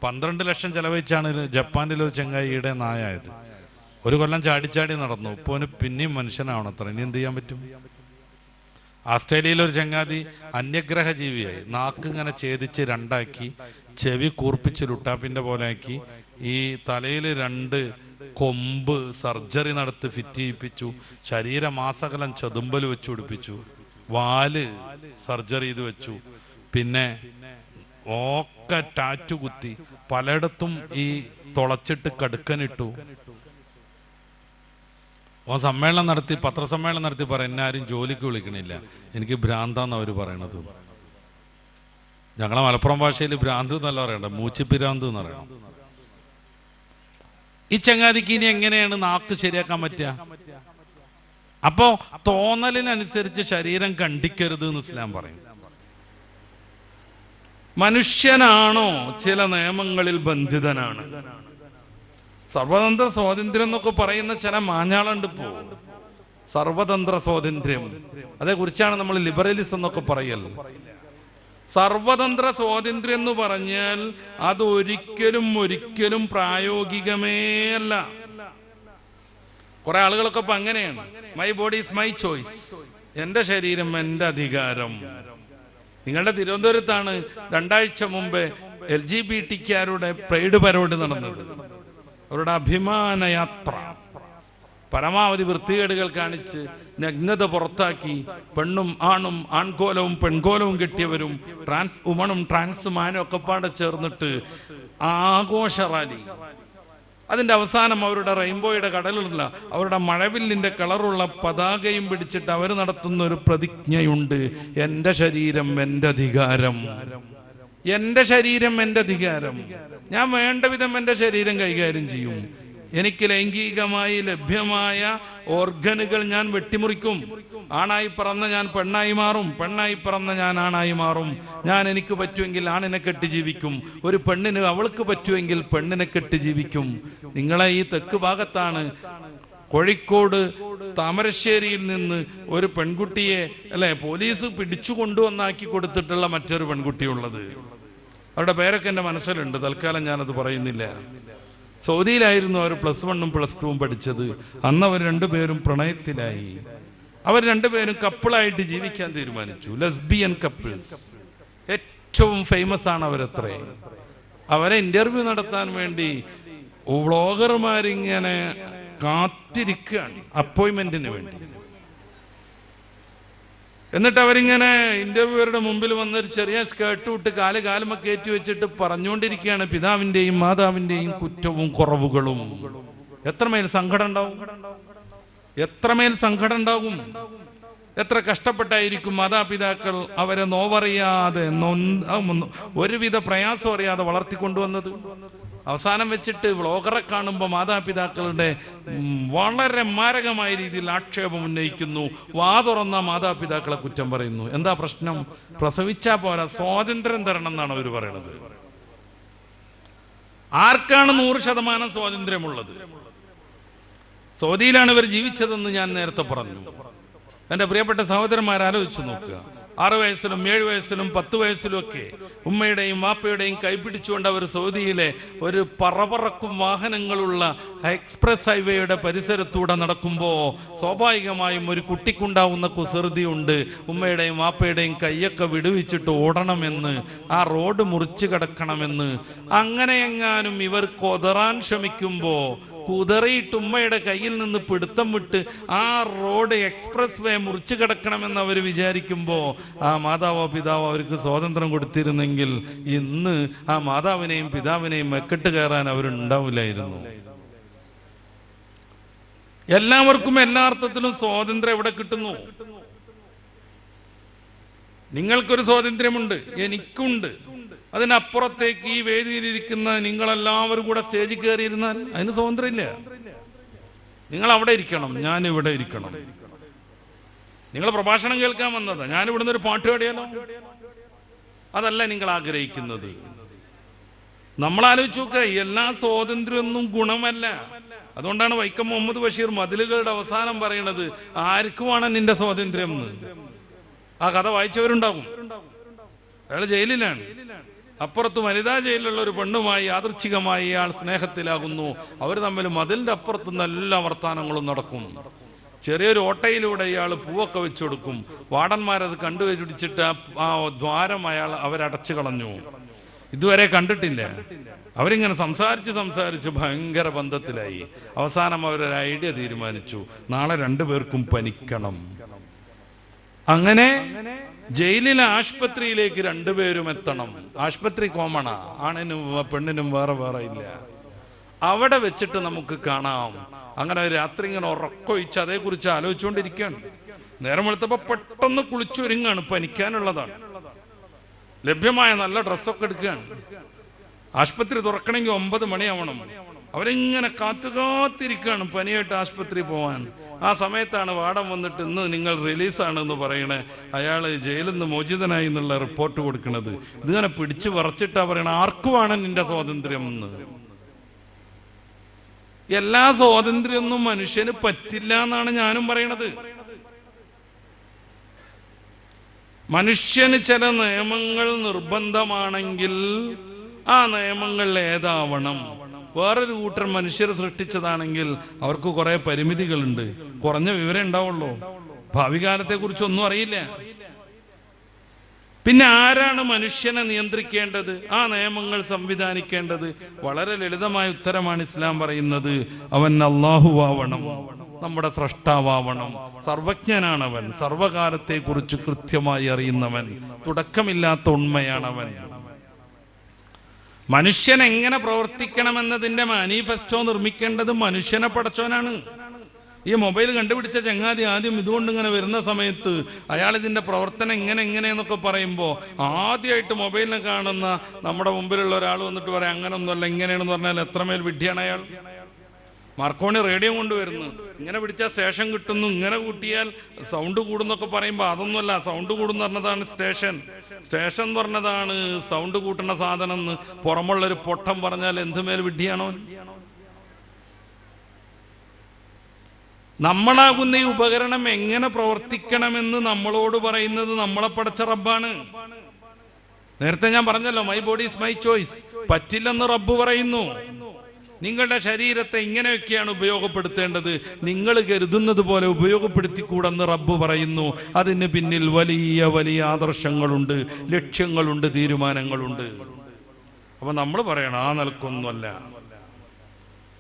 12 ലക്ഷം ചെലവഴിച്ചാണ് ജപ്പാനിലൊരു ചെങ്ങായിയുടെ നായായത്. ഒരു കൊല്ലം ചാടിച്ചാടി നടന്നു. ഇപ്പോൾ അവന് പിന്നെയും മനുഷ്യനാവണം അത്ര. ഇനി എന്ത് ചെയ്യാൻ പറ്റും? ആസ്ട്രേലിയയിലൊരു ചങ്ങാതി അന്യഗ്രഹ ജീവിയായി. നാക്ക് ഇങ്ങനെ ഛേദിച്ച് രണ്ടാക്കി, ചെവി കൂർപ്പിച്ച് ലുട്ടാപ്പിന്റെ പോലെ ആക്കി, ഈ തലയിൽ 2 കൊമ്പ് സർജറി നടത്തി ഫിറ്റ് ചെയ്യിപ്പിച്ചു, ശരീരമാസകലം ചെതുമ്പൽ വെച്ച് പിടിപ്പിച്ചു, വാല് സർജറി ചെയ്ത് വെച്ചു, പിന്നെ ഒക്കെ ടാറ്റു കുത്തി, പലയിടത്തും ഈ തുളച്ചിട്ട് കടുക്കനിട്ടു. സമ്മേളനം നടത്തി, പത്രസമ്മേളനം നടത്തി പറയും, എന്നെ ആരും ജോലിക്ക് വിളിക്കണില്ല, എനിക്ക് ഭ്രാന്താന്ന് അവർ പറയണത്. ഞങ്ങളെ മലപ്പുറം ഭാഷയിൽ ഭ്രാന്ത് എന്നല്ല പറയണ്ട, മൂച്ചിപ്പിരാന്ത് എന്ന് പറയണം. ഈ ചങ്ങാതിക്ക് ഇനി എങ്ങനെയാണ് നാക്ക് ശരിയാക്കാൻ പറ്റുക? അപ്പോ തോന്നലിനനുസരിച്ച് ശരീരം കണ്ടിക്കരുത് എന്ന് ഇസ്ലാം പറയും. മനുഷ്യനാണോ ചില നിയമങ്ങളിൽ ബന്ധിതനാണ്? സർവതന്ത്ര സ്വാതന്ത്ര്യം എന്നൊക്കെ പറയുന്ന ചില മാഞ്ഞാളുണ്ട് ഇപ്പോ. സർവതന്ത്ര സ്വാതന്ത്ര്യം, അതേക്കുറിച്ചാണ് നമ്മൾ ലിബറലിസം എന്നൊക്കെ പറയൽ. സർവതന്ത്ര സ്വാതന്ത്ര്യം എന്ന് പറഞ്ഞാൽ അത് ഒരിക്കലും പ്രായോഗികമേ അല്ല. കുറെ ആളുകളൊക്കെ ഇപ്പൊ അങ്ങനെയാണ്, my body is my choice, എന്റെ ശരീരം എന്റെ അധികാരം. നിങ്ങളുടെ തിരുവനന്തപുരത്താണ് 2 ആഴ്ച മുമ്പ് LGBT പ്രൈഡ് പരോഡ് നടന്നത്. അവരുടെ അഭിമാനയാത്ര പരമാവധി വൃത്തികേടുകൾ കാണിച്ച് നഗ്നത പുറത്താക്കി, പെണ്ണും ആണും ആൺകോലവും പെൺകോലവും കെട്ടിയവരും ട്രാൻസ് വുമണും ട്രാൻസ് മാനും ഒക്കെ പാടെ ചേർന്നിട്ട് ആഘോഷ റാലി. അതിന്റെ അവസാനം അവരുടെ റെയിൻബോയുടെ കടലുള്ള അവരുടെ മഴവില്ലിന്റെ കളറുള്ള പതാകയും പിടിച്ചിട്ട് അവർ നടത്തുന്ന ഒരു പ്രതിജ്ഞയുണ്ട്, എന്റെ ശരീരം എന്റെ അധികാരം, എന്റെ ശരീരം എന്റെ അധികാരം, ഞാൻ വേണ്ട വിധം എന്റെ ശരീരം കൈകാര്യം ചെയ്യും, എനിക്ക് ലൈംഗികമായി ലഭ്യമായ ഓർഗനുകൾ ഞാൻ വെട്ടിമുറിക്കും, ആണായി പിറന്ന ഞാൻ പെണ്ണായി മാറും, പെണ്ണായി പിറന്ന ഞാൻ ആണായി മാറും, ഞാൻ എനിക്ക് പറ്റുമെങ്കിൽ ആണിനെ കെട്ടി ജീവിക്കും, ഒരു പെണ്ണിന് അവൾക്ക് പറ്റുമെങ്കിൽ പെണ്ണിനെ കെട്ടി ജീവിക്കും. നിങ്ങളെ ഈ തെക്ക് ഭാഗത്താണ് കോഴിക്കോട് താമരശ്ശേരിയിൽ നിന്ന് ഒരു പെൺകുട്ടിയെ പോലീസ് പിടിച്ചു കൊണ്ടുവന്നാക്കി കൊടുത്തിട്ടുള്ള മറ്റൊരു പെൺകുട്ടിയുള്ളത്. അവരുടെ പേരൊക്കെ എൻ്റെ മനസ്സിലുണ്ട്, തൽക്കാലം ഞാനത് പറയുന്നില്ല. സൗദിയിലായിരുന്നു അവർ +1ഉം +2ഉം പഠിച്ചത്. അന്ന് അവർ 2 പേരും പ്രണയത്തിലായി. അവർ 2 പേരും കപ്പിളായിട്ട് ജീവിക്കാൻ തീരുമാനിച്ചു, ലെസ്ബിയൻ കപ്പിൾസ്. ഏറ്റവും ഫേമസ് ആണ് അവരത്രേ. അവരെ ഇന്റർവ്യൂ നടത്താൻ വേണ്ടി വ്ളോഗർമാരിങ്ങനെ കാത്തിരിക്കുകയാണ് അപ്പോയിന്റ്മെന്റിന് വേണ്ടി. എന്നിട്ട് അവരിങ്ങനെ ഇന്റർവ്യൂവറുടെ മുമ്പിൽ വന്നൊരു ചെറിയ സ്കേർട്ട് വിട്ട് കാലുമ കയറ്റി വെച്ചിട്ട് പറഞ്ഞുകൊണ്ടിരിക്കുകയാണ് പിതാവിന്റെയും മാതാവിന്റെയും കുറ്റവും കുറവുകളും. എത്രമേൽ സങ്കടം ഉണ്ടാവും, എത്രമേൽ സങ്കടം ഉണ്ടാകും, എത്ര കഷ്ടപ്പെട്ടായിരിക്കും മാതാപിതാക്കൾ അവരെ നോവറിയാതെ ഒരുവിധ പ്രയാസം അറിയാതെ വളർത്തിക്കൊണ്ടുവന്നത്. അവസാനം വെച്ചിട്ട് വ്ളോഗറെ കാണുമ്പോൾ മാതാപിതാക്കളുടെ വളരെ മാരകമായ രീതിയിൽ ആക്ഷേപം ഉന്നയിക്കുന്നു, വാ തുറന്ന മാതാപിതാക്കളെ കുറ്റം പറയുന്നു. എന്താ പ്രശ്നം? പ്രസവിച്ചാ പോരാ, സ്വാതന്ത്ര്യം തരണം എന്നാണ് അവർ പറയുന്നത്. ആർക്കാണ് 100% സ്വാതന്ത്ര്യമുള്ളത്? സൗദിയിലാണ് ഇവർ ജീവിച്ചതെന്ന് ഞാൻ നേരത്തെ പറഞ്ഞു. എൻ്റെ പ്രിയപ്പെട്ട സഹോദരന്മാർ ആലോചിച്ചു നോക്കുക. 6 വയസ്സിലും 7 വയസ്സിലും 10 വയസ്സിലും ഒക്കെ ഉമ്മയുടെയും വാപ്പയുടെയും കൈപിടിച്ചുകൊണ്ട് അവർ സൗദിയിലെ ഒരു പറക്കും വാഹനങ്ങളുള്ള എക്സ്പ്രസ് ഹൈവേയുടെ പരിസരത്തൂടെ നടക്കുമ്പോൾ സ്വാഭാവികമായും ഒരു കുട്ടിക്കുണ്ടാവുന്ന കുസൃതിയുണ്ട്. ഉമ്മയുടെയും വാപ്പയുടെയും കൈയൊക്കെ വിടുവിച്ചിട്ട് ഓടണമെന്ന്, ആ റോഡ് മുറിച്ചു കിടക്കണമെന്ന്. അങ്ങനെയെങ്ങാനും ഇവർ കൊതറാൻ ശ്രമിക്കുമ്പോൾ കുതറിയിട്ട് ഉമ്മയുടെ കയ്യിൽ നിന്ന് പിടുത്തം വിട്ട് ആ റോഡ് എക്സ്പ്രസ് വേ മുറിച്ചു കിടക്കണമെന്ന് അവർ വിചാരിക്കുമ്പോൾ ആ മാതാവോ പിതാവോ അവർക്ക് സ്വാതന്ത്ര്യം കൊടുത്തിരുന്നെങ്കിൽ ഇന്ന് ആ മാതാവിനെയും പിതാവിനെയും മെക്കെട്ട് കയറാൻ അവരുണ്ടാവില്ലായിരുന്നു. എല്ലാവർക്കും എല്ലാ അർത്ഥത്തിലും സ്വാതന്ത്ര്യം എവിടെ കിട്ടുന്നു? നിങ്ങൾക്കൊരു സ്വാതന്ത്ര്യമുണ്ട്, എനിക്കുണ്ട്. അതിനപ്പുറത്തേക്ക് ഈ വേദിയിലിരിക്കുന്ന നിങ്ങളെല്ലാവരും കൂടെ സ്റ്റേജിൽ കയറിയിരുന്നാൽ അതിന് സ്വാതന്ത്ര്യമില്ല. നിങ്ങൾ അവിടെ ഇരിക്കണം, ഞാൻ ഇവിടെ ഇരിക്കണം. നിങ്ങൾ പ്രഭാഷണം കേൾക്കാൻ വന്നതാ, ഞാൻ ഇവിടുന്ന് ഒരു പാട്ട് പാടിയാലോ? അതല്ല നിങ്ങൾ ആഗ്രഹിക്കുന്നത്. നമ്മൾ ആലോചിച്ച് നോക്കുക, എല്ലാ സ്വാതന്ത്ര്യമൊന്നും ഗുണമല്ല. അതുകൊണ്ടാണ് വൈക്കം മുഹമ്മദ് ബഷീർ മതിലുകളുടെ അവസാനം പറയുന്നത്, ആർക്കുമാണ് നിന്റെ സ്വാതന്ത്ര്യം എന്ന്. ആ കഥ വായിച്ചവരുണ്ടാകും. അയാൾ ജയിലിലാണ്. അപ്പുറത്ത് വനിതാ ജയിലിലുള്ള ഒരു പെണ്ണുമായി യാദൃച്ഛികമായി ഇയാൾ സ്നേഹത്തിലാകുന്നു. അവർ തമ്മിൽ മതിലിന്റെ അപ്പുറത്തുനിന്ന് എല്ലാ വർത്താനങ്ങളും നടക്കും. ചെറിയൊരു ഓട്ടയിലൂടെ ഇയാൾ പൂവൊക്കെ വെച്ചു കൊടുക്കും. വാർഡന്മാരത് കണ്ടുപിടിച്ചിട്ട് ആ ദ്വാരം അവരടച്ചു കളഞ്ഞു. ഇതുവരെ കണ്ടിട്ടില്ല. അവരിങ്ങനെ സംസാരിച്ച് ഭയങ്കര ബന്ധത്തിലായി. അവസാനം അവരൊരു ഐഡിയ തീരുമാനിച്ചു, നാളെ രണ്ടുപേർക്കും പനിക്കണം. അങ്ങനെ ജയിലിലെ ആശുപത്രിയിലേക്ക് രണ്ടുപേരും എത്തണം. ആശുപത്രി കോമണാ, ആണിനും പെണ്ണിനും വേറെ വേറെ ഇല്ല. അവിടെ വെച്ചിട്ട് നമുക്ക് കാണാം. അങ്ങനെ രാത്രി ഇങ്ങനെ ഉറക്കൊഴിച്ച് അതേക്കുറിച്ച് ആലോചിച്ചുകൊണ്ടിരിക്കുകയാണ്. നേരം വെളുത്തപ്പോ പെട്ടെന്ന് കുളിച്ചൊരുങ്ങാണ്, പനിക്കാനുള്ളതാണ്. ലഭ്യമായ നല്ല ഡ്രസ്സൊക്കെ എടുക്കുകയാണ്. ആശുപത്രി തുറക്കണമെങ്കിൽ 9 മണിയാവണം. അവരിങ്ങനെ കാത്തിരിക്കുകയാണ് പനിയായിട്ട് ആശുപത്രി പോവാൻ. ആ സമയത്താണ് വാർഡൻ വന്നിട്ട് ഇന്ന് നിങ്ങൾ റിലീസാണെന്ന് പറയണേ, അയാൾ ജയിലിൽ നിന്ന് മോചിതനായി എന്നുള്ള റിപ്പോർട്ട് കൊടുക്കുന്നത്. ഇതിങ്ങനെ പിടിച്ചു വറച്ചിട്ടാ പറയണ, ആർക്കുമാണ് നിന്റെ സ്വാതന്ത്ര്യം എന്ന്. എല്ലാ സ്വാതന്ത്ര്യമൊന്നും മനുഷ്യന് പറ്റില്ല എന്നാണ് ഞാനും പറയണത്. മനുഷ്യന് ചില നിയമങ്ങൾ നിർബന്ധമാണെങ്കിൽ ആ നിയമങ്ങൾ ഏതാവണം. വേറൊരു കൂട്ടർ മനുഷ്യരെ സൃഷ്ടിച്ചതാണെങ്കിൽ അവർക്ക് കുറെ പരിമിതികളുണ്ട്, കുറഞ്ഞ വിവരം ഉണ്ടാവുള്ളൂ, ഭാവി കാലത്തെ കുറിച്ചൊന്നും അറിയില്ല. പിന്നെ ആരാണ് മനുഷ്യനെ നിയന്ത്രിക്കേണ്ടത്, ആ നിയമങ്ങൾ സംവിധാനിക്കേണ്ടത്? വളരെ ലളിതമായ ഉത്തരമാണ് ഇസ്ലാം പറയുന്നത്. അവൻ അല്ലാഹുവാവണം, നമ്മുടെ സ്രഷ്ടാവണം, സർവജ്ഞനാണവൻ, സർവകാലത്തെ കുറിച്ച് കൃത്യമായി അറിയുന്നവൻ, തുടക്കമില്ലാത്ത ഉണ്മയാണവൻ. മനുഷ്യൻ എങ്ങനെ പ്രവർത്തിക്കണമെന്നതിന്റെ മാനിഫെസ്റ്റോ നിർമ്മിക്കേണ്ടത് മനുഷ്യനെ പടച്ചോനാണ്. ഈ മൊബൈൽ കണ്ടുപിടിച്ച ചങ്ങാതി ആദ്യം ഇതുകൊണ്ട് ഇങ്ങനെ വരുന്ന സമയത്ത് അയാൾ ഇതിന്റെ പ്രവർത്തനം എങ്ങനെയെന്നൊക്കെ പറയുമ്പോൾ ആദ്യമായിട്ട് മൊബൈലിനെ കാണുന്ന നമ്മുടെ മുമ്പിലുള്ള ഒരാൾ വന്നിട്ട് പറയാം അങ്ങനൊന്നുമല്ല ഇങ്ങനെയാണെന്ന് പറഞ്ഞാൽ എത്രമേൽ വിഡ്ഢിയാണ് അയാൾ. മാർക്കോണി റേഡിയോ കൊണ്ടുവരുന്നു, ഇങ്ങനെ പിടിച്ചാൽ സ്റ്റേഷൻ കിട്ടുന്നു, ഇങ്ങനെ കൂട്ടിയാൽ സൗണ്ട് കൂടുന്നൊക്കെ പറയുമ്പോൾ അതൊന്നുമല്ല, സൗണ്ട് കൂടുന്ന പറഞ്ഞതാണ് സ്റ്റേഷൻ എന്ന് പറഞ്ഞതാണ് സൗണ്ട് കൂട്ടുന്ന സാധനം എന്ന് പുറമുള്ളൊരു പൊട്ടം പറഞ്ഞാൽ എന്തുമേൽ വിഡ്ഢിയാണോ? നമ്മളാകുന്ന ഈ ഉപകരണം എങ്ങനെ പ്രവർത്തിക്കണമെന്ന് നമ്മളോട് പറയുന്നത് നമ്മളെ പടച്ച റബ്ബാണ്. നേരത്തെ ഞാൻ പറഞ്ഞല്ലോ, my body is my choice. പറ്റില്ലെന്ന് റബ്ബ് പറയുന്നു. നിങ്ങളുടെ ശരീരത്തെ ഇങ്ങനെയൊക്കെയാണ് ഉപയോഗപ്പെടുത്തേണ്ടത്, നിങ്ങൾ കരുതുന്നത് പോലെ ഉപയോഗപ്പെടുത്തിക്കൂടെന്ന് റബ്ബ് പറയുന്നു. അതിന് പിന്നിൽ വലിയ വലിയ ആദർശങ്ങളുണ്ട്, ലക്ഷ്യങ്ങളുണ്ട്, തീരുമാനങ്ങളുണ്ട്. അപ്പൊ നമ്മൾ പറയണം ആ നിലക്കൊന്നുമല്ല.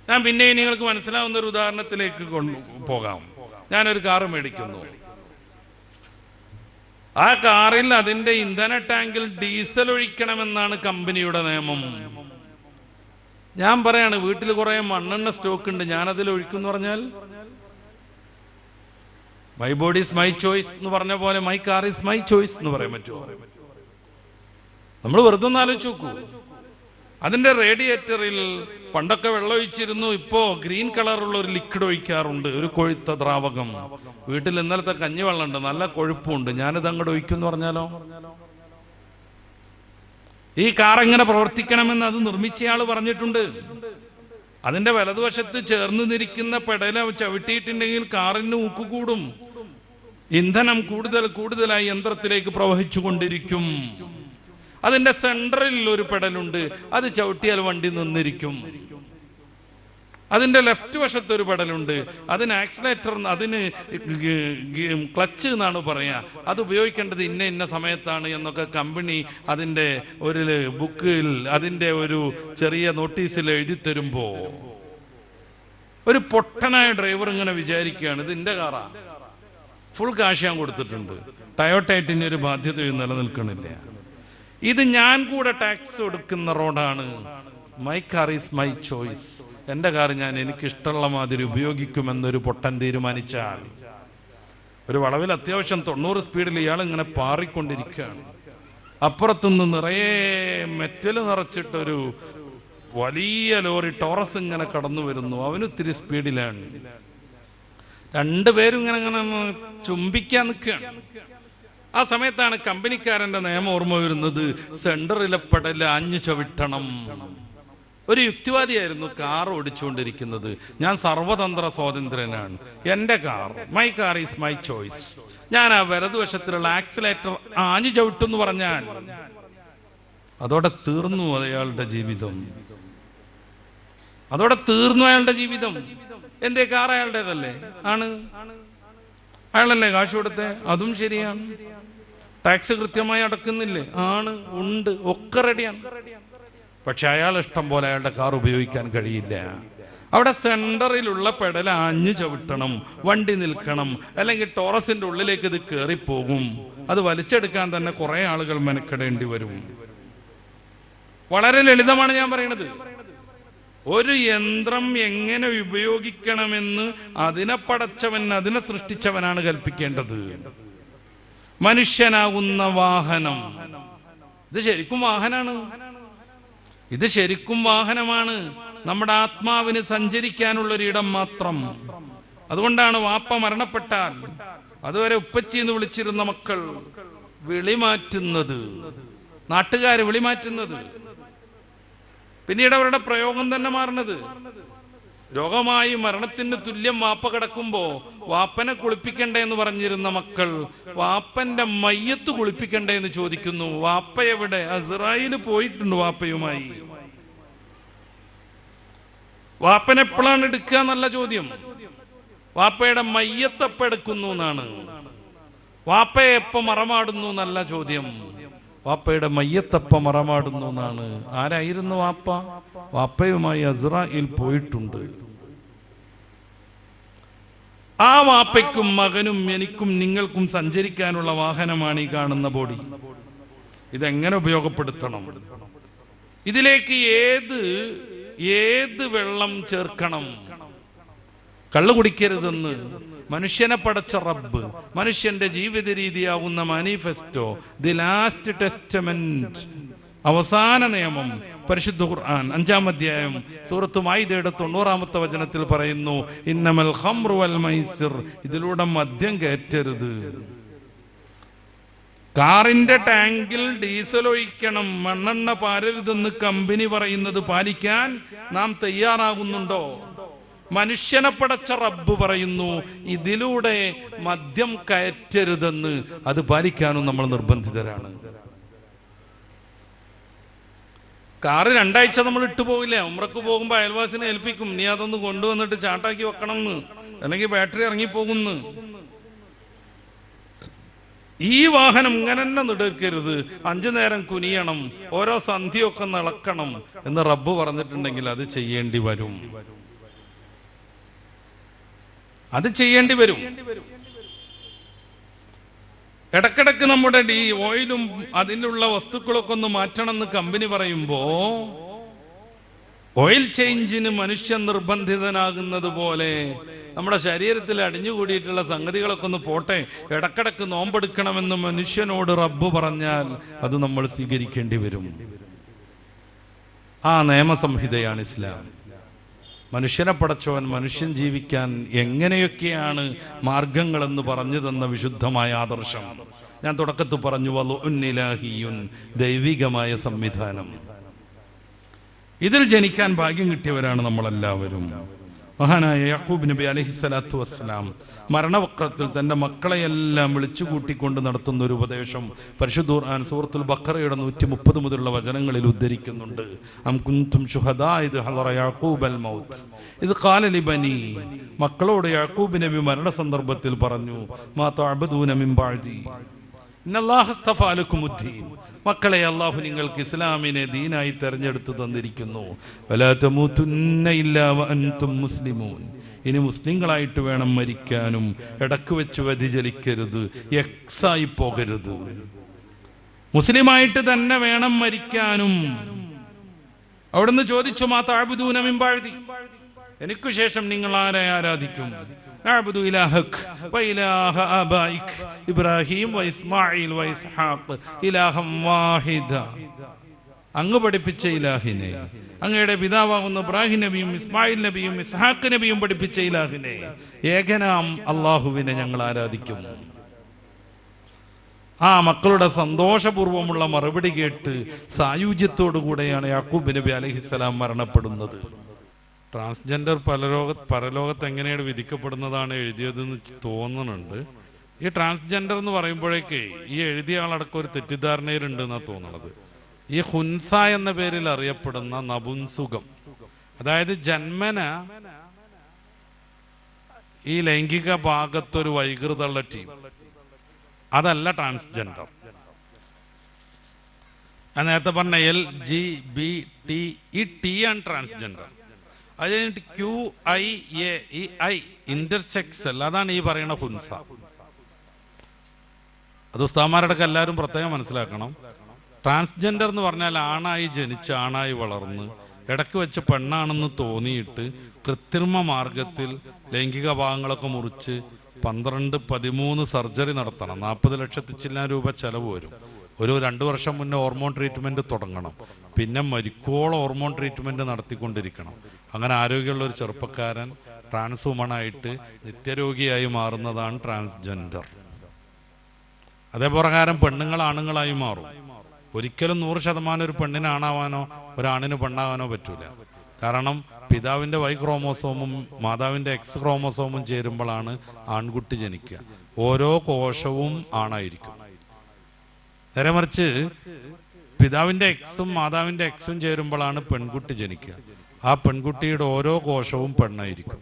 ഞാൻ പിന്നെ നിങ്ങൾക്ക് മനസ്സിലാവുന്ന ഒരു ഉദാഹരണത്തിലേക്ക് പോകാം. ഞാനൊരു കാറ് മേടിക്കുന്നു. ആ കാറിൽ അതിന്റെ ഇന്ധന ടാങ്കിൽ ഡീസൽ ഒഴിക്കണമെന്നാണ് കമ്പനിയുടെ നിയമം. ഞാൻ പറയാണ്, വീട്ടിൽ കുറെ മണ്ണെണ്ണ സ്റ്റോക്ക് ഉണ്ട്, ഞാനതിൽ ഒഴിക്കും എന്ന് പറഞ്ഞാൽ my body is my choice എന്ന് പറഞ്ഞ പോലെ my car is my choice എന്ന് പറയാൻ പറ്റുമോ? നമ്മൾ വെറുതെ ഒന്ന് ആലോചിച്ച് നോക്കൂ. അതിന്റെ റേഡിയേറ്ററിൽ പണ്ടൊക്കെ വെള്ളം ഒഴിച്ചിരുന്നു, ഇപ്പോ ഗ്രീൻ കളറുള്ള ഒരു ലിക്വിഡ് ഒഴിക്കാറുണ്ട്, ഒരു കൊഴുത്ത ദ്രാവകം. വീട്ടിൽ ഇന്നലത്തെ കഞ്ഞിവെള്ളം ഉണ്ട്, നല്ല കൊഴുപ്പുണ്ട്, ഞാനിത് അങ്ങോട്ട് ഒഴിക്കും എന്ന് പറഞ്ഞാലോ? ഈ കാർ എങ്ങനെ പ്രവർത്തിക്കണമെന്ന് അത് നിർമ്മിച്ചയാൾ പറഞ്ഞിട്ടുണ്ട്. അതിന്റെ വലതുവശത്ത് ചേർന്ന് നിൽക്കുന്ന പെടല ചവിട്ടിയിട്ടുണ്ടെങ്കിൽ കാറിന് ഊക്ക് കൂടും, ഇന്ധനം കൂടുതലായി യന്ത്രത്തിലേക്ക് പ്രവഹിച്ചു കൊണ്ടിരിക്കും. അതിന്റെ സെൻട്രലിൽ ഒരു പെടലുണ്ട്, അത് ചവിട്ടിയാൽ വണ്ടി നിന്നിരിക്കും. അതിന്റെ ലെഫ്റ്റ് വശത്ത് ഒരു പെടലുണ്ട്, അതിന് ആക്സിലേറ്റർ, അതിന് ക്ലച്ച് എന്നാണ് പറയാ. അത് ഉപയോഗിക്കേണ്ടത് ഇന്ന സമയത്താണ് എന്നൊക്കെ കമ്പനി അതിന്റെ ഒരു ബുക്കിൽ, അതിന്റെ ഒരു ചെറിയ നോട്ടീസിൽ എഴുതി തരുമ്പോ ഒരു പൊട്ടനായ ഡ്രൈവർ ഇങ്ങനെ വിചാരിക്കുകയാണ്, ഇത് എന്റെ കാറാ, ഫുൾ കാശ് ഞാൻ കൊടുത്തിട്ടുണ്ട്, ടയോട്ടേറ്റിന് ഒരു ബാധ്യതയും നിലനിൽക്കണില്ല, ഇത് ഞാൻ കൂടെ ടാക്സ് കൊടുക്കുന്ന റോഡാണ്, my car is my choice, എന്റെ കാർ ഞാൻ എനിക്ക് ഇഷ്ടമുള്ള മാതിരി ഉപയോഗിക്കുമെന്നൊരു പൊട്ടൻ തീരുമാനിച്ചാൽ, ഒരു വളവിൽ അത്യാവശ്യം 90 സ്പീഡിൽ ഇയാൾ ഇങ്ങനെ പാറിക്കൊണ്ടിരിക്കുകയാണ്. അപ്പുറത്തുനിന്ന് നിറയെ മെറ്റൽ നിറച്ചിട്ടൊരു വലിയ ലോറി ടോറസ് ഇങ്ങനെ കടന്നു വരുന്നു. അവനൊത്തിരി സ്പീഡിലാണ്. രണ്ടുപേരും ഇങ്ങനെ ചുംബിക്കാൻ നിൽക്കുകയാണ്. ആ സമയത്താണ് കമ്പനിക്കാരന്റെ നിയമം ഓർമ്മ വരുന്നത്, സെന്ററിലെ പെടല് ആഞ്ഞു ചവിട്ടണം. ഒരു യുക്തിവാദിയായിരുന്നു കാർ ഓടിച്ചുകൊണ്ടിരിക്കുന്നത്. ഞാൻ സർവതന്ത്ര സ്വാതന്ത്ര്യനാണ്, എന്റെ car, my car is my choice, ഞാൻ ആ വലതുവശത്തിലുള്ള ആക്സിലേറ്റർ ആഞ്ഞു ചവിട്ടെന്ന് പറഞ്ഞാൽ അതോടെ തീർന്നു അയാളുടെ ജീവിതം. അതോടെ തീർന്നു അയാളുടെ ജീവിതം. എന്തേ? കാർ അയാളുടേതല്ലേ? ആണ്. അയാളല്ലേ കാശ് കൊടുത്തേ? അതും ശരിയാണ്. ടാക്സ് കൃത്യമായി അടക്കുന്നില്ലേ? ആണ്, ഉണ്ട്, ഒക്കെ റെഡിയാണ്. പക്ഷെ അയാൾ ഇഷ്ടം പോലെ അയാളുടെ കാർ ഉപയോഗിക്കാൻ കഴിയില്ല. അവിടെ സെന്ററിലുള്ള പെടൽ ആഞ്ഞു ചവിട്ടണം, വണ്ടി നിൽക്കണം, അല്ലെങ്കിൽ ടോറസിന്റെ ഉള്ളിലേക്ക് ഇത് കയറിപ്പോകും. അത് വലിച്ചെടുക്കാൻ തന്നെ കുറെ ആളുകൾ മെനക്കെടേണ്ടി വരും. വളരെ ലളിതമാണ് ഞാൻ പറയുന്നത്. ഒരു യന്ത്രം എങ്ങനെ ഉപയോഗിക്കണമെന്ന് അതിനെ പടച്ചവൻ, അതിനെ സൃഷ്ടിച്ചവനാണ് കൽപ്പിക്കേണ്ടത്. മനുഷ്യനാകുന്ന വാഹനം, ഇത് ശരിക്കും വാഹനമാണ്. ഇത് ശരിക്കും വാഹനമാണ്. നമ്മുടെ ആത്മാവിന് സഞ്ചരിക്കാനുള്ളൊരിടം മാത്രം. അതുകൊണ്ടാണ് വാപ്പ മരണപ്പെട്ടാൽ അതുവരെ ഉപ്പച്ചി എന്ന് വിളിച്ചിരുന്ന മക്കൾ വിളിമാറ്റുന്നത്, നാട്ടുകാര് വിളിമാറ്റുന്നത്. പിന്നീട് അവരുടെ പ്രയോഗം തന്നെ മാറുന്നത്. രോഗമായി മരണത്തിന് തുല്യം വാപ്പ കിടക്കുമ്പോ വാപ്പനെ കുളിപ്പിക്കണ്ടേ എന്ന് പറഞ്ഞിരുന്ന മക്കൾ വാപ്പന്റെ മയ്യത്ത് കുളിപ്പിക്കണ്ടേ എന്ന് ചോദിക്കുന്നു. വാപ്പ എവിടെ? അസ്രായേല് പോയിട്ടുണ്ട് വാപ്പയുമായി. വാപ്പനെ എപ്പോഴാണ് എടുക്കുക എന്നല്ല ചോദ്യം, വാപ്പയുടെ മയ്യത്ത് എപ്പ എടുക്കുന്നു എന്നാണ്. വാപ്പയെ എപ്പ മറമാടുന്നു എന്നല്ല ചോദ്യം, വാപ്പയുടെ മയ്യത്തപ്പ മറമാടുന്നു എന്നാണ്. ആരായിരുന്നു വാപ്പ? വാപ്പയുമായി അസ്രായേൽ പോയിട്ടുണ്ട്. ആ വാപ്പയ്ക്കും മകനും എനിക്കും നിങ്ങൾക്കും സഞ്ചരിക്കാനുള്ള വാഹനമാണ് ഈ കാണുന്ന ബോഡി. ഇതെങ്ങനെ ഉപയോഗപ്പെടുത്തണം? ഇതിലേക്ക് ഏത് വെള്ളം ചേർക്കണം? കള്ളു കുടിക്കരുതെന്ന് മനുഷ്യനെ പടച്ച റബ്ബ്, മനുഷ്യന്റെ ജീവിത രീതിയാവുന്ന മാനിഫെസ്റ്റോ, ദി ലാസ്റ്റ് ടെസ്റ്റമെന്റ്, അവസാന നിയമം, പരിശുദ്ധ ഖുർആൻ 5-ാം അധ്യായം സൂറത്ത് മാഇദയുടെ 90-ാമത്തെ വചനത്തിൽ പറയുന്നു, ഇന്നമൽ ഖംറു വൽ മൈസിർ, ഇതിലൂടെ മദ്യം കയറ്റരുത്. കാറിന്റെ ടാങ്കിൽ ഡീസൽ ഒഴിക്കണം, മണ്ണെണ്ണ പാരരുതെന്ന് കമ്പനി പറയുന്നത് പാലിക്കാൻ നാം തയ്യാറാകുന്നുണ്ടോ? മനുഷ്യനെ പടച്ച റബ്ബ് പറയുന്നു ഇതിലൂടെ മദ്യം കയറ്റരുതെന്ന്. അത് പാലിക്കാനും നമ്മൾ നിർബന്ധിതരാണ്. കാറ് 2 ആഴ്ച നമ്മൾ ഇട്ടു പോകില്ല. ഉംറക്ക് പോകുമ്പോ അയൽവാസിനെ ഏൽപ്പിക്കും, നീ അതൊന്ന് കൊണ്ടുവന്നിട്ട് ചാട്ടാക്കി വെക്കണം എന്ന്, അല്ലെങ്കിൽ ബാറ്ററി ഇറങ്ങിപ്പോകുന്നു. ഈ വാഹനം ഇങ്ങനെ തന്നെ നിടക്കരുത്, 5 നേരം കുനിയണം, ഓരോ സന്ധിയൊക്കെ നടക്കണം എന്ന് റബ്ബ് പറഞ്ഞിട്ടുണ്ടെങ്കിൽ അത് ചെയ്യേണ്ടി വരും. അത് ചെയ്യേണ്ടി വരും. ഇടക്കിടക്ക് നമ്മുടെ ഓയിലും അതിലുള്ള വസ്തുക്കളൊക്കെ ഒന്ന് മാറ്റണം എന്ന് കമ്പനി പറയുമ്പോ ഓയിൽ ചേഞ്ചിന് മനുഷ്യൻ നിർബന്ധിതനാകുന്നത് പോലെ നമ്മുടെ ശരീരത്തിൽ അടിഞ്ഞുകൂടിയിട്ടുള്ള സംഗതികളൊക്കെ ഒന്ന് പോട്ടെ, ഇടക്കിടക്ക് നോമ്പെടുക്കണമെന്ന് മനുഷ്യനോട് റബ്ബ് പറഞ്ഞാൽ അത് നമ്മൾ സ്വീകരിക്കേണ്ടി വരും. ആ നിയമസംഹിതയാണ് ഇസ്ലാം. മനുഷ്യനെ പടച്ചവൻ മനുഷ്യൻ ജീവിക്കാൻ എങ്ങനെയൊക്കെയാണ് മാർഗങ്ങളെന്ന് പറഞ്ഞു തന്ന വിശുദ്ധമായ ആദർശം. ഞാൻ തുടക്കത്തിൽ പറഞ്ഞു, വലുന്നിലാഹിയുൻ, ദൈവികമായ സംവിധാനം. ഇതിൽ ജനിക്കാൻ ഭാഗ്യം കിട്ടിയവരാണ് നമ്മളെല്ലാവരും. മഹാനായ യാക്കൂബ് നബി അലൈഹിസ്സലാത്തു വസ്സലാം മരണവക്രത്തിൽ തന്റെ മക്കളെയെല്ലാം വിളിച്ചു കൂട്ടിക്കൊണ്ട് നടത്തുന്ന ഒരു ഉപദേശം പരിശുദ്ധ ഖുർആൻ സൂറത്തുൽ ബഖറയുടെ 130 മുതലുള്ള വചനങ്ങളിൽ ഉദ്ധരിക്കുന്നുണ്ട്. അം കുൻതും ശുഹദാ ഇദ് ഹളറ യാക്കൂബൽ മൗത്ത് ഇദ് ഖാല ലിബനി, മക്കളോട് യാക്കൂബ് നബി മരണ സന്ദർഭത്തിൽ പറഞ്ഞു, മാ തഅബദൂന മിൻ ബഅദി ഇന്നല്ലാഹ ഇസ്തഫാ ലക്കുമുദ്ദീൻ, മക്കളെ, അല്ലാഹു നിങ്ങൾക്ക് ഇസ്ലാമിനെ ദീനായി തെരഞ്ഞെടുത്തു തന്നിരിക്കുന്നു. വലാ തമൂതുന്ന ഇല്ലാ വഅൻതും മുസ്ലിമൂൻ, ഇനി മുസ്ലിങ്ങളായിട്ട് വേണം മരിക്കാനും. ഇടക്ക് വെച്ച് വ്യതിചലിക്കരുത്, എക്സായി പോകരുത്. മുസ്ലിമായിട്ട് തന്നെ വേണം മരിക്കാനും. അവിടുന്ന് ചോദിച്ചു, മാ തഅബുദൂന മിൻ ബഅദി, എനിക്കു ശേഷം നിങ്ങൾ ആരെ ആരാധിക്കും? നഅബുദു ഇലാഹക് വഇലാഹ ആബായിക് ഇബ്രാഹിം വഇസ്മാഈൽ വഇസ്ഹാഖ് ഇലാഹം വാഹിദ, അങ്ങ് പഠിപ്പിച്ച ഇലാഹിനെ, അങ്ങയുടെ പിതാവാകുന്ന ഇബ്രാഹിം നബിയും ഇസ്മായിൽ നബിയും ഇസ്ഹാഖ് നബിയും പഠിപ്പിച്ച ഇലാഹിനെ, ഏകനാം അള്ളാഹുവിനെ ഞങ്ങൾ ആരാധിക്കും. ആ മക്കളുടെ സന്തോഷപൂർവമുള്ള മറുപടി കേട്ട് സായുജ്യത്തോടു കൂടെയാണ് യാക്കൂബ് നബി അലൈഹിസ്സലാം മരണപ്പെടുന്നത്. ട്രാൻസ്ജെൻഡർ പരലോകത്ത് എങ്ങനെയാണ് വിധിക്കപ്പെടുന്നതാണ് എഴുതിയതെന്ന് തോന്നുന്നുണ്ട്. ഈ ട്രാൻസ്ജെൻഡർ എന്ന് പറയുമ്പോഴേക്കേ ഈ എഴുതിയ ആളടക്കം ഒരു തെറ്റിദ്ധാരണയിലുണ്ട് എന്നാണ് തോന്നുന്നത്. ഈ ഹുൻസ എന്ന പേരിൽ അറിയപ്പെടുന്ന നപുംസുകം, അതായത് ജന്മന ഈ ലൈംഗിക ഭാഗത്തൊരു വൈകൃതമുള്ള ടീം, അതല്ല ട്രാൻസ്ജെൻഡർ. ഞാൻ നേരത്തെ പറഞ്ഞ LGBT, ഈ ടി ആണ് ട്രാൻസ്ജെൻഡർ. അത് കഴിഞ്ഞിട്ട് QIA, ഈ I ഇന്റർസെക്സൽ, അതാണ് ഈ പറയുന്ന ഹുൻസ. അത് ഉസ്താദന്മാരുടെ എല്ലാവരും പ്രത്യേകം മനസ്സിലാക്കണം. ട്രാൻസ്ജെൻഡർ എന്ന് പറഞ്ഞാൽ ആണായി ജനിച്ച് ആണായി വളർന്ന് ഇടയ്ക്ക് വെച്ച് പെണ്ണാണെന്ന് തോന്നിയിട്ട് കൃത്രിമ മാർഗത്തിൽ ലൈംഗിക ഭാഗങ്ങളൊക്കെ മുറിച്ച് 12-13 സർജറി നടത്തണം. 40 ലക്ഷത്തി ചില്ലാൻ രൂപ ചെലവ് വരും. ഒരു 2 വർഷം മുന്നേ ഹോർമോൺ ട്രീറ്റ്മെൻറ്റ് തുടങ്ങണം. പിന്നെ മരിക്കോളം ഹോർമോൺ ട്രീറ്റ്മെൻറ്റ് നടത്തിക്കൊണ്ടിരിക്കണം. അങ്ങനെ ആരോഗ്യമുള്ള ഒരു ചെറുപ്പക്കാരൻ ട്രാൻസ് വുമണായിട്ട് നിത്യരോഗിയായി മാറുന്നതാണ് ട്രാൻസ്ജെൻഡർ. അതേപ്രകാരം പെണ്ണുങ്ങൾ ആണുങ്ങളായി മാറും. ഒരിക്കലും 100% ഒരു പെണ്ണിന് ആണാവാനോ ഒരാണിന് പെണ്ണാവാനോ പറ്റൂല. കാരണം പിതാവിൻ്റെ Y ക്രോമോസോമും മാതാവിൻ്റെ X ക്രോമോസോമും ചേരുമ്പോഴാണ് ആൺകുട്ടി ജനിക്കുക. ഓരോ കോശവും ആണായിരിക്കും. നേരെ മറിച്ച് പിതാവിൻ്റെ Xും മാതാവിൻ്റെ Xും ചേരുമ്പോഴാണ് പെൺകുട്ടി ജനിക്കുക. ആ പെൺകുട്ടിയുടെ ഓരോ കോശവും പെണ്ണായിരിക്കും.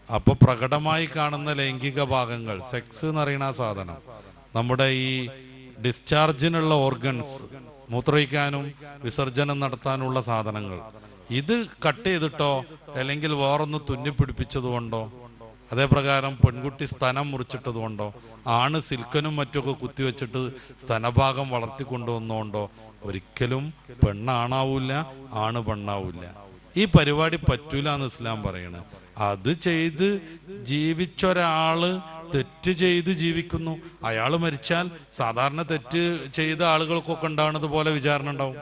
അപ്പോൾ പ്രകടമായി കാണുന്ന ലൈംഗിക ഭാഗങ്ങൾ, സെക്സ് എന്ന് പറയുന്ന ആ സാധനം, നമ്മുടെ ഈ ഡിസ്ചാർജിനുള്ള ഓർഗൻസ്, മൂത്രയിക്കാനും വിസർജനം നടത്താനുള്ള സാധനങ്ങൾ, ഇത് കട്ട് ചെയ്തിട്ടോ അല്ലെങ്കിൽ വേറൊന്ന് തുന്നിപ്പിടിപ്പിച്ചതുകൊണ്ടോ, അതേപ്രകാരം പെൺകുട്ടി സ്തനം മുറിച്ചിട്ടതുകൊണ്ടോ, ആണ് സിൽക്കനും മറ്റൊക്കെ കുത്തിവെച്ചിട്ട് സ്തനഭാഗം വളർത്തിക്കൊണ്ടുവന്നുകൊണ്ടോ ഒരിക്കലും പെണ്ണാണാവൂല, ആണ് പെണ്ണാവൂല. ഈ പരിപാടി പറ്റൂല എന്ന് ഇസ്ലാം പറയണ്. അത് ചെയ്ത് ജീവിച്ചൊരാള് തെറ്റ് ചെയ്ത് ജീവിക്കുന്നു. അയാൾ മരിച്ചാൽ സാധാരണ തെറ്റ് ചെയ്ത ആളുകൾക്കൊക്കെ ഉണ്ടാവുന്നത് പോലെ വിചാരണ ഉണ്ടാവും.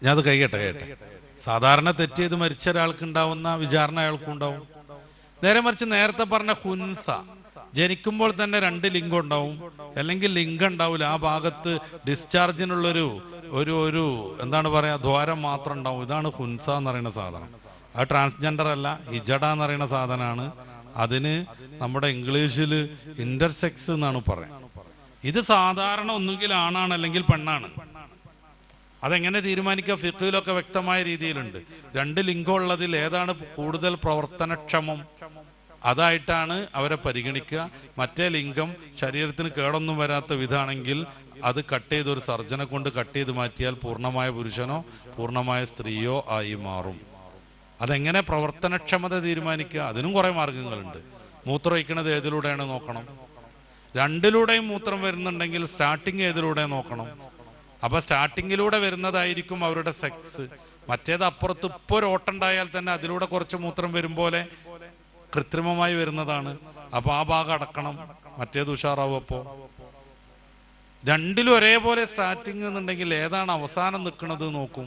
ഞാൻ അത് കേട്ടെ. സാധാരണ തെറ്റ് ചെയ്ത് മരിച്ച ഒരാൾക്ക് ഉണ്ടാവുന്ന വിചാരണ അയാൾക്കും ഉണ്ടാവും. നേരെ മറിച്ച് നേരത്തെ പറഞ്ഞ ഹുൻസ, ജനിക്കുമ്പോൾ തന്നെ 2 ലിംഗം ഉണ്ടാവും, അല്ലെങ്കിൽ ലിംഗം ഉണ്ടാവില്ല. ആ ഭാഗത്ത് ഡിസ്ചാർജിനുള്ളൊരു ഒരു എന്താണ് പറയാ, ദ്വാരം മാത്രം ഉണ്ടാവും. ഇതാണ് ഹുൻസ എന്ന് പറയുന്ന സാധനം. അത് ട്രാൻസ്ജെൻഡർ അല്ല, ഹിജഡ എന്ന് പറയുന്ന സാധനമാണ്. അതിന് നമ്മുടെ ഇംഗ്ലീഷിൽ ഇന്റർസെക്സ് എന്നാണ് പറയാം. ഇത് സാധാരണ ഒന്നുകിൽ ആണാണ് അല്ലെങ്കിൽ പെണ്ണാണ്. അതെങ്ങനെ തീരുമാനിക്കുക? ഫിഖ്ഹിലൊക്കെ വ്യക്തമായ രീതിയിലുണ്ട്. 2 ലിംഗമുള്ളതിൽ ഏതാണ് കൂടുതൽ പ്രവർത്തനക്ഷമം അതായിട്ടാണ് അവരെ പരിഗണിക്കുക. മറ്റേ ലിംഗം ശരീരത്തിന് കേടൊന്നും വരാത്ത വിധാണെങ്കിൽ അത് കട്ട് ചെയ്ത് ഒരു സർജനെ കൊണ്ട് കട്ട് ചെയ്ത് മാറ്റിയാൽ പൂർണ്ണമായ പുരുഷനോ പൂർണ്ണമായ സ്ത്രീയോ ആയി മാറും. അതെങ്ങനെ പ്രവർത്തനക്ഷമത തീരുമാനിക്കുക? അതിനും കുറെ മാർഗങ്ങളുണ്ട്. മൂത്രം ഒഴിക്കണത് ഏതിലൂടെയാണ് നോക്കണം. 2ലൂടെയും മൂത്രം വരുന്നുണ്ടെങ്കിൽ സ്റ്റാർട്ടിങ് ഏതിലൂടെ നോക്കണം. അപ്പൊ സ്റ്റാർട്ടിങ്ങിലൂടെ വരുന്നതായിരിക്കും അവരുടെ സെക്സ്. മറ്റേത് അപ്പുറത്ത് ഇപ്പോൾ ഒരു ഓട്ടുണ്ടായാൽ തന്നെ അതിലൂടെ കുറച്ച് മൂത്രം വരും പോലെ കൃത്രിമമായി വരുന്നതാണ്. അപ്പൊ ആ ഭാഗം അടക്കണം, മറ്റേത് ഉഷാറാവും. അപ്പോ 2ലും ഒരേപോലെ സ്റ്റാർട്ടിങ് എന്നുണ്ടെങ്കിൽ ഏതാണ് അവസാനം നിൽക്കുന്നത് നോക്കും.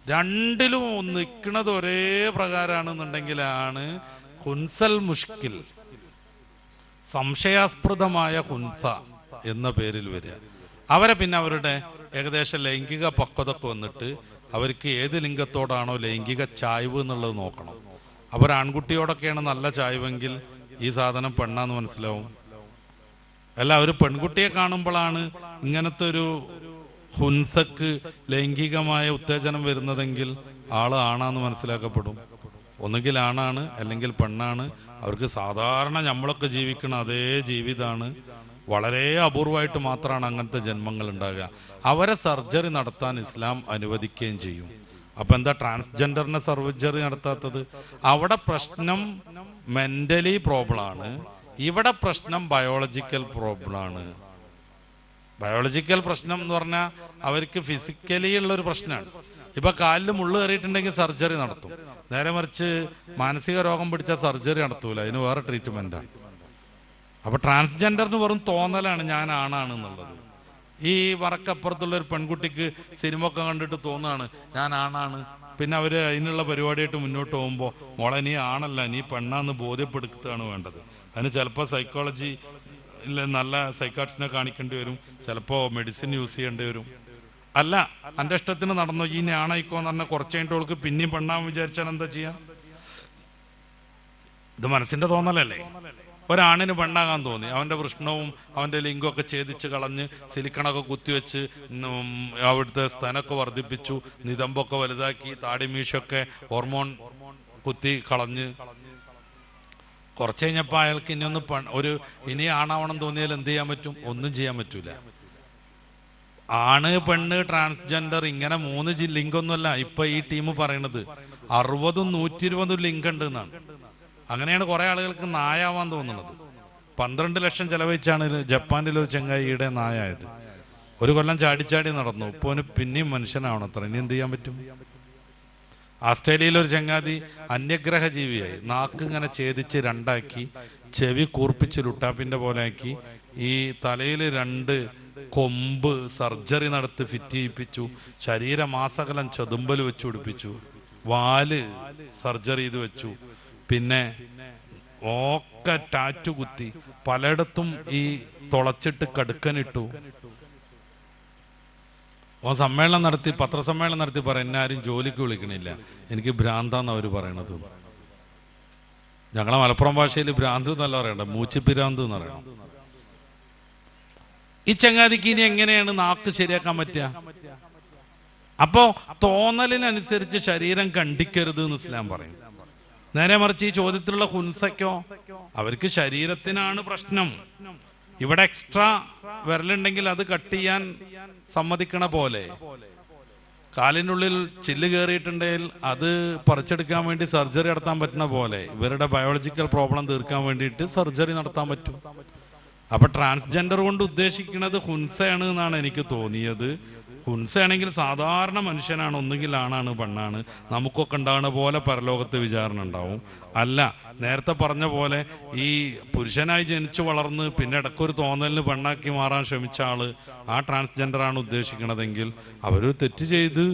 2ലും നിൽക്കുന്നത് ഒരേ പ്രകാരമാണെന്നുണ്ടെങ്കിലാണ് ഹുൻസൽ മുഷ്കിൽ, സംശയാസ്പൃതമായ ഹുൻസ എന്ന പേരിൽ വരിക. അവരെ പിന്നെ അവരുടെ ഏകദേശം ലൈംഗിക പക്വതക്ക് വന്നിട്ട് അവർക്ക് ഏത് ലിംഗത്തോടാണോ ലൈംഗിക ചായ്വ് എന്നുള്ളത് നോക്കണം. അവർ ആൺകുട്ടിയോടൊക്കെയാണ് നല്ല ചായ്വെങ്കിൽ ഈ സാധനം പെണ്ണാന്ന് മനസ്സിലാവും. അല്ല, ഒരു പെൺകുട്ടിയെ കാണുമ്പോഴാണ് ഇങ്ങനത്തെ ഒരു ഹുൻസക്ക് ലൈംഗികമായ ഉത്തേജനം വരുന്നതെങ്കിൽ ആള് ആണാന്ന് മനസ്സിലാക്കപ്പെടും. ഒന്നുകിൽ ആണാണ് അല്ലെങ്കിൽ പെണ്ണാണ്. അവർക്ക് സാധാരണ നമ്മളൊക്കെ ജീവിക്കുന്ന അതേ ജീവിതമാണ്. വളരെ അപൂർവമായിട്ട് മാത്രമാണ് അങ്ങനത്തെ ജന്മങ്ങൾ ഉണ്ടാകുക. അവരെ സർജറി നടത്താൻ ഇസ്ലാം അനുവദിക്കുകയും ചെയ്യും. അപ്പൊ എന്താ ട്രാൻസ്ജെൻഡറിനെ സർജറി നടത്താത്തത്? അവിടെ പ്രശ്നം മെന്റലി പ്രോബ്ലമാണ്, ഇവിടെ പ്രശ്നം ബയോളജിക്കൽ പ്രോബ്ലമാണ്. ബയോളജിക്കൽ പ്രശ്നം എന്ന് പറഞ്ഞാൽ അവർക്ക് ഫിസിക്കലി ഉള്ളൊരു പ്രശ്നമാണ്. ഇപ്പൊ കാലിൽ മുള്ളു കയറിയിട്ടുണ്ടെങ്കിൽ സർജറി നടത്തും. നേരെ മറിച്ച് മാനസിക രോഗം പിടിച്ച സർജറി നടത്തൂല, അതിന് വേറെ ട്രീറ്റ്മെന്റാണ്. അപ്പൊ ട്രാൻസ്ജെൻഡറിന് വെറും തോന്നലാണ് ഞാൻ ആണാണെന്നുള്ളത്. ഈ വറക്കപ്പുറത്തുള്ള ഒരു പെൺകുട്ടിക്ക് സിനിമ ഒക്കെ കണ്ടിട്ട് തോന്നുകയാണ് ഞാൻ ആണാണ്. പിന്നെ അവര് അതിനുള്ള പരിപാടിയായിട്ട് മുന്നോട്ട് പോകുമ്പോൾ മോളെ നീ ആണല്ല നീ പെണ്ണാന്ന് ബോധ്യപ്പെടുത്തുകയാണ് വേണ്ടത്. അതിന് ചിലപ്പോൾ സൈക്കോളജി നല്ല സൈക്കാട്രിസ്റ്റിനെ കാണിക്കേണ്ടി വരും, ചിലപ്പോൾ മെഡിസിൻ യൂസ് ചെയ്യേണ്ടി വരും. അല്ല, എൻ്റെ ഇഷ്ടത്തിന് നടന്നു ഈ ഞാണായിക്കോന്ന് പറഞ്ഞാൽ കുറച്ച് കഴിഞ്ഞിട്ട് പിന്നെയും പെണ്ണാൻ വിചാരിച്ചാൽ എന്താ ചെയ്യാം? ഇത് മനസ്സിന്റെ തോന്നലല്ലേ? ഒരാണിന് പെണ്ണാകാൻ തോന്നി. അവൻ്റെ വൃഷ്ണവും അവൻ്റെ ലിംഗമൊക്കെ ഛേദിച്ച് കളഞ്ഞ് സിലിക്കണൊക്കെ കുത്തിവെച്ച് അവിടുത്തെ സ്തനമൊക്കെ വർദ്ധിപ്പിച്ചു, നിതമ്പൊക്കെ വലുതാക്കി, താടിമീശൊക്കെ ഹോർമോൺ കുത്തി കളഞ്ഞ് കുറച്ച് കഴിഞ്ഞപ്പോൾ അയാൾക്ക് ഇനി ആണാവണം തോന്നിയാൽ എന്ത് ചെയ്യാൻ പറ്റും? ഒന്നും ചെയ്യാൻ പറ്റൂല. ആണ്, പെണ്ണ്, ട്രാൻസ്ജെൻഡർ ഇങ്ങനെ 3 ലിംഗമൊന്നുമല്ല ഇപ്പൊ ഈ ടീം പറയണത്. 60, 120 ലിംഗം ഉണ്ട് എന്നാണ്. അങ്ങനെയാണ് കുറെ ആളുകൾക്ക് നായാവാൻ തോന്നുന്നത്. 12 ലക്ഷം ചെലവഴിച്ചാണ് ജപ്പാനിലൊരു ചെങ്ങായിയുടെ നായായത്. ഒരു കൊല്ലം ചാടിച്ചാടി നടന്നു. ഇപ്പോൾ പിന്നെയും മനുഷ്യനാവണം അത്ര. ഇനി എന്ത് ചെയ്യാൻ പറ്റും? ഓസ്ട്രേലിയയിലൊരു ചങ്ങാതി അന്യഗ്രഹ ജീവിയായി. നാക്ക് ഇങ്ങനെ ഛേദിച്ച് 2ആക്കി, ചെവി കൂർപ്പിച്ച് ലുട്ടാപ്പിന്റെ പോലെ ആക്കി, ഈ തലയിൽ 2 കൊമ്പ് സർജറി നടത്തി ഫിറ്റ് ചെയ്യിപ്പിച്ചു, ശരീരമാസകലം ചെതുമ്പൽ വെച്ച് പിടിപ്പിച്ചു, വാല് സർജറി ചെയ്ത് വെച്ചു, പിന്നെ ഒക്കെ ടാറ്റു കുത്തി, പലയിടത്തും ഈ തുളച്ചിട്ട് കടുക്കനിട്ടു. സമ്മേളനം നടത്തി, പത്രസമ്മേളനം നടത്തി പറയും, എന്നെ ആരും ജോലിക്ക് വിളിക്കണില്ല, എനിക്ക് ഭ്രാന്താന്ന് അവർ പറയണത്. ഞങ്ങളെ മലപ്പുറം ഭാഷയിൽ ഭ്രാന്ത് എന്നല്ല പറയണ്ട, മൂച്ചിപ്പിരാന്ത് എന്ന് പറയണം. ഈ ചങ്ങാതിക്ക് ഇനി എങ്ങനെയാണ് നാക്ക് ശരിയാക്കാൻ പറ്റുക? അപ്പോ തോന്നലിനനുസരിച്ച് ശരീരം കണ്ടിക്കരുത് എന്ന് ഇസ്ലാം പറയും. നേരെ മറിച്ച് ഈ ചോദ്യത്തിലുള്ള ഹുൻസയ്ക്കോ, അവർക്ക് ശരീരത്തിനാണ് പ്രശ്നം. ഇവിടെ എക്സ്ട്രാ വിരലുണ്ടെങ്കിൽ അത് കട്ട് ചെയ്യാൻ സമ്മതിക്കണ പോലെ, കാലിനുള്ളിൽ ചില്ല് കയറിയിട്ടുണ്ടെങ്കിൽ അത് പറിച്ചെടുക്കാൻ വേണ്ടി സർജറി നടത്താൻ പറ്റുന്ന പോലെ, ഇവരുടെ ബയോളജിക്കൽ പ്രോബ്ലം തീർക്കാൻ വേണ്ടിയിട്ട് സർജറി നടത്താൻ പറ്റും. അപ്പൊ ട്രാൻസ്ജെൻഡർ കൊണ്ട് ഉദ്ദേശിക്കുന്നത് ഹുൻസയാണ് എന്നാണ് എനിക്ക് തോന്നിയത്. ഹുൻസയാണെങ്കിൽ സാധാരണ മനുഷ്യനാണ്, ഒന്നുകിൽ ആണാണ് പെണ്ണാണ്, നമുക്കൊക്കെ ഉണ്ടാകുന്ന പോലെ പരലോകത്ത് വിചാരണ ഉണ്ടാവും. അല്ല, നേരത്തെ പറഞ്ഞ പോലെ ഈ പുരുഷനായി ജനിച്ചു വളർന്ന് പിന്നെ ഇടയ്ക്കൊരു തോന്നലിന് പെണ്ണാക്കി മാറാൻ ശ്രമിച്ച ആള് ആ ട്രാൻസ്ജെൻഡറാണ് ഉദ്ദേശിക്കണതെങ്കിൽ അവരൊരു തെറ്റ് ചെയ്ത്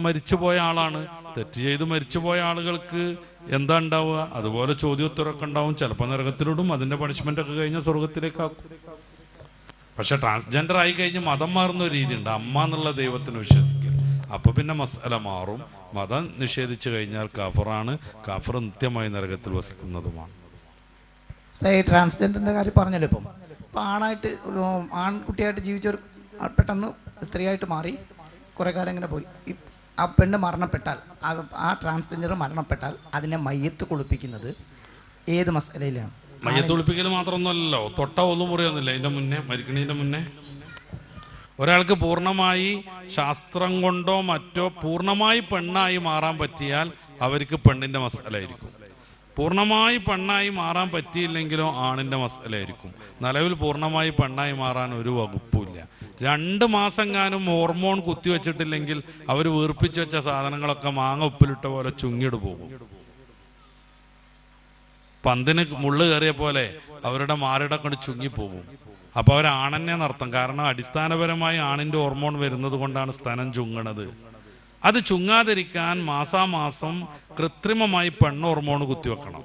മരിച്ചുപോയ ആളാണ്. തെറ്റ് ചെയ്ത് മരിച്ചുപോയ ആളുകൾക്ക് എന്താ ഉണ്ടാവുക? അതുപോലെ ചോദ്യോത്തരമൊക്കെ ഉണ്ടാവും. ചിലപ്പോൾ നരകത്തിലിടും, അതിന്റെ പണിഷ്മെന്റ് ഒക്കെ കഴിഞ്ഞാൽ സ്വർഗത്തിലേക്കാക്കും. പക്ഷെ ട്രാൻസ്ജെൻഡർ ആയി കഴിഞ്ഞ് മതം മാറുന്ന ഒരു രീതി ഉണ്ട്, അമ്മ എന്നുള്ള ദൈവത്തിന് വിശ്വസിക്കൽ. അപ്പൊ പിന്നെ മസല മാറും. മതം നിഷേധിച്ചു കഴിഞ്ഞാൽ കാഫറാണ്, കാഫർ നിത്യമായി നരകത്തിൽ വസിക്കുന്നതുമാണ്. ട്രാൻസ്ജെൻഡറിന്റെ കാര്യം പറഞ്ഞല്ലോ. ഇപ്പം ആണായിട്ട് ആൺകുട്ടിയായിട്ട് ജീവിച്ചവർ പെട്ടെന്ന് സ്ത്രീയായിട്ട് മാറി കുറെ കാലം ഇങ്ങനെ പോയി. ആ പെണ്ണ് മരണപ്പെട്ടാൽ, ആ ട്രാൻസ്ജെൻഡർ മരണപ്പെട്ടാൽ അതിനെ മയ്യത്ത് കുളിപ്പിക്കുന്നത് ഏത് മസലയിലാണ്? മയ്യത്ത് കുളിപ്പിക്കൽ മാത്രമൊന്നുമല്ലല്ലോ, തൊട്ട ഒന്നും മുറിയൊന്നുമില്ല. അതിന്റെ മുന്നേ, മരിക്കണതിന്റെ മുന്നേ ഒരാൾക്ക് പൂർണ്ണമായി ശാസ്ത്രം കൊണ്ടോ മറ്റോ പൂർണ്ണമായി പെണ്ണായി മാറാൻ പറ്റിയാൽ അവർക്ക് പെണ്ണിന്റെ മസലയായിരിക്കും. പൂർണ്ണമായി പെണ്ണായി മാറാൻ പറ്റിയില്ലെങ്കിലോ ആണിന്റെ മസലയായിരിക്കും. നിലവിൽ പൂർണ്ണമായി പെണ്ണായി മാറാൻ ഒരു വകുപ്പുമില്ല. 2 മാസമെങ്ങാനും ഹോർമോൺ കുത്തിവെച്ചിട്ടില്ലെങ്കിൽ അവർ വീർപ്പിച്ചു വെച്ച സാധനങ്ങളൊക്കെ മാങ്ങ ഉപ്പിലിട്ട പോലെ ചുങ്ങിട് പോകും. പന്തിന് മുള്ളു കയറിയ പോലെ അവരുടെ മാറിട കൊണ്ട് ചുങ്ങിപ്പോകും. അപ്പൊ അവരാണെന്നെ നടത്തും. കാരണം അടിസ്ഥാനപരമായി ആണിന്റെ ഹോർമോൺ വരുന്നത് കൊണ്ടാണ് സ്തനം ചുങ്ങണത്. അത് ചുങ്ങാതിരിക്കാൻ മാസാമാസം കൃത്രിമമായി പെണ്ണ് ഹോർമോൺ കുത്തിവെക്കണം.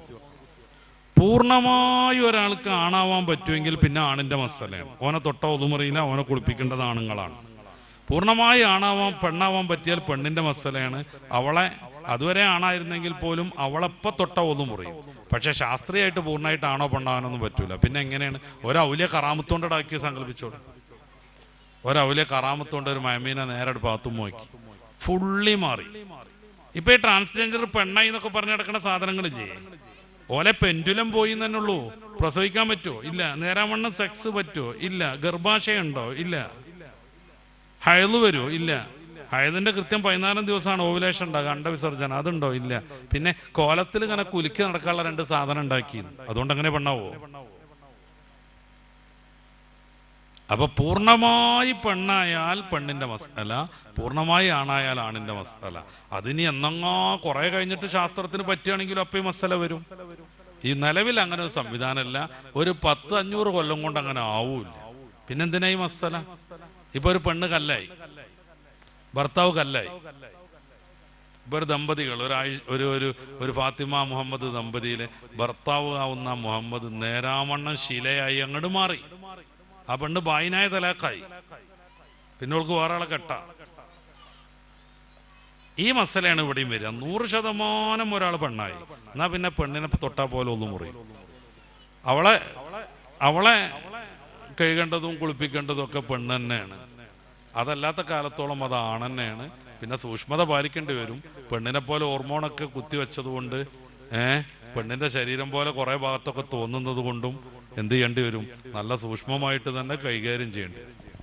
പൂർണ്ണമായി ഒരാൾക്ക് ആണാവാൻ പറ്റുമെങ്കിൽ പിന്നെ ആണിന്റെ മസലയാണ്. ഓനെ തൊട്ട ഒതുമറിയില്ല, ഓനെ കുളിപ്പിക്കേണ്ടത് ആണുങ്ങളാണ്. പൂർണ്ണമായി പെണ്ണാവാൻ പറ്റിയാൽ പെണ്ണിന്റെ മസലയാണ്. അവളെ അതുവരെ ആണായിരുന്നെങ്കിൽ പോലും അവളെപ്പോൾ തൊട്ട ഒതുമുറിയും. പക്ഷെ ശാസ്ത്രീയമായിട്ട് പൂർണ്ണമായിട്ട് ആണോ പെണ്ണാവാനൊന്നും പറ്റൂല. പിന്നെ എങ്ങനെയാണ്? ഒരൗലിയ കറാമത്തോണ്ടാക്കി സങ്കല്പിച്ചോളൂ. ഒരൗലിയ കറാമത്തോണ്ട് ഒരു മയമീനെ നേരെ ഭാഗത്തും നോക്കി ഫുള്ളി മാറി. ഇപ്പൊ ഈ ട്രാൻസ്ജെൻഡർ പെണ്ണായി എന്നൊക്കെ പറഞ്ഞു നടക്കുന്ന സാധനങ്ങളില്ലേ, ഓലെ പെൻഡുലം പോയി തന്നെ ഉള്ളൂ. പ്രസവിക്കാൻ പറ്റുമോ? ഇല്ല. നേരാവണ്ണം സെക്സ് പറ്റുമോ? ഇല്ല. ഗർഭാശയുണ്ടോ? ഇല്ല. ഹയല് വരുമോ? ഇല്ല. ഹയതിന്റെ കൃത്യം 14 ദിവസമാണ് ഓവുലേഷൻ ഉണ്ടാകുക, അണ്ടവിസർജന, അതുണ്ടോ? ഇല്ല. പിന്നെ കോലത്തിൽ ഇങ്ങനെ കുലുക്കി നടക്കാനുള്ള 2 സാധനം ഉണ്ടാക്കി, അതുകൊണ്ട് അങ്ങനെ പെണ്ണാവോ? അപ്പൊ പൂർണ്ണമായി പെണ്ണായാൽ പെണ്ണിന്റെ മസല, പൂർണ്ണമായി ആണായാൽ ആണിന്റെ മസല. അതിനി എന്നങ്ങോ കുറെ കഴിഞ്ഞിട്ട് ശാസ്ത്രത്തിന് പറ്റുകയാണെങ്കിലും അപ്പൊ ഈ മസല വരും. ഈ നിലവിൽ അങ്ങനെ ഒരു സംവിധാനമല്ല. ഒരു 10-500 കൊല്ലം കൊണ്ട് അങ്ങനെ ആവൂല. പിന്നെന്തിനായി മസല? ഇപ്പൊ ഒരു പെണ്ണ് കല്ലായി, ഭർത്താവ് കല്ലായി. ഇപ്പൊ ഒരു ദമ്പതികൾ, ഒരു ഫാത്തിമ മുഹമ്മദ് ദമ്പതിയിലെ ഭർത്താവ് ആവുന്ന മുഹമ്മദ് നേരാവണ്ണം ശിലയായി അങ്ങോട്ട് മാറി. ആ പെണ്ണ് ബായിനായ തലാക്കായി. പിന്നെ അവൾക്ക് വേറെ ആളെ കെട്ട. ഈ മസലയാണ് ഇവിടെയും വരിക. 100% ഒരാൾ പെണ്ണായി, എന്നാ പിന്നെ പെണ്ണിനെ തൊട്ടാ പോലെ ഒന്നും മുറിയും. അവളെ കഴുകേണ്ടതും കുളിപ്പിക്കേണ്ടതും ഒക്കെ പെണ്ണ് തന്നെയാണ്. അതല്ലാത്ത കാലത്തോളം അത് ആണ് തന്നെയാണ്. പിന്നെ സൂക്ഷ്മത പാലിക്കേണ്ടി വരും. പെണ്ണിനെ പോലെ ഹോർമോണൊക്കെ കുത്തിവെച്ചത് കൊണ്ട് പെണ്ണിന്റെ ശരീരം പോലെ കുറെ ഭാഗത്തൊക്കെ തോന്നുന്നത് കൊണ്ടും എന്ത് ചെയ്യേണ്ടി വരും? നല്ല സൂക്ഷ്മമായിട്ട് തന്നെ കൈകാര്യം ചെയ്യേണ്ടി വരും.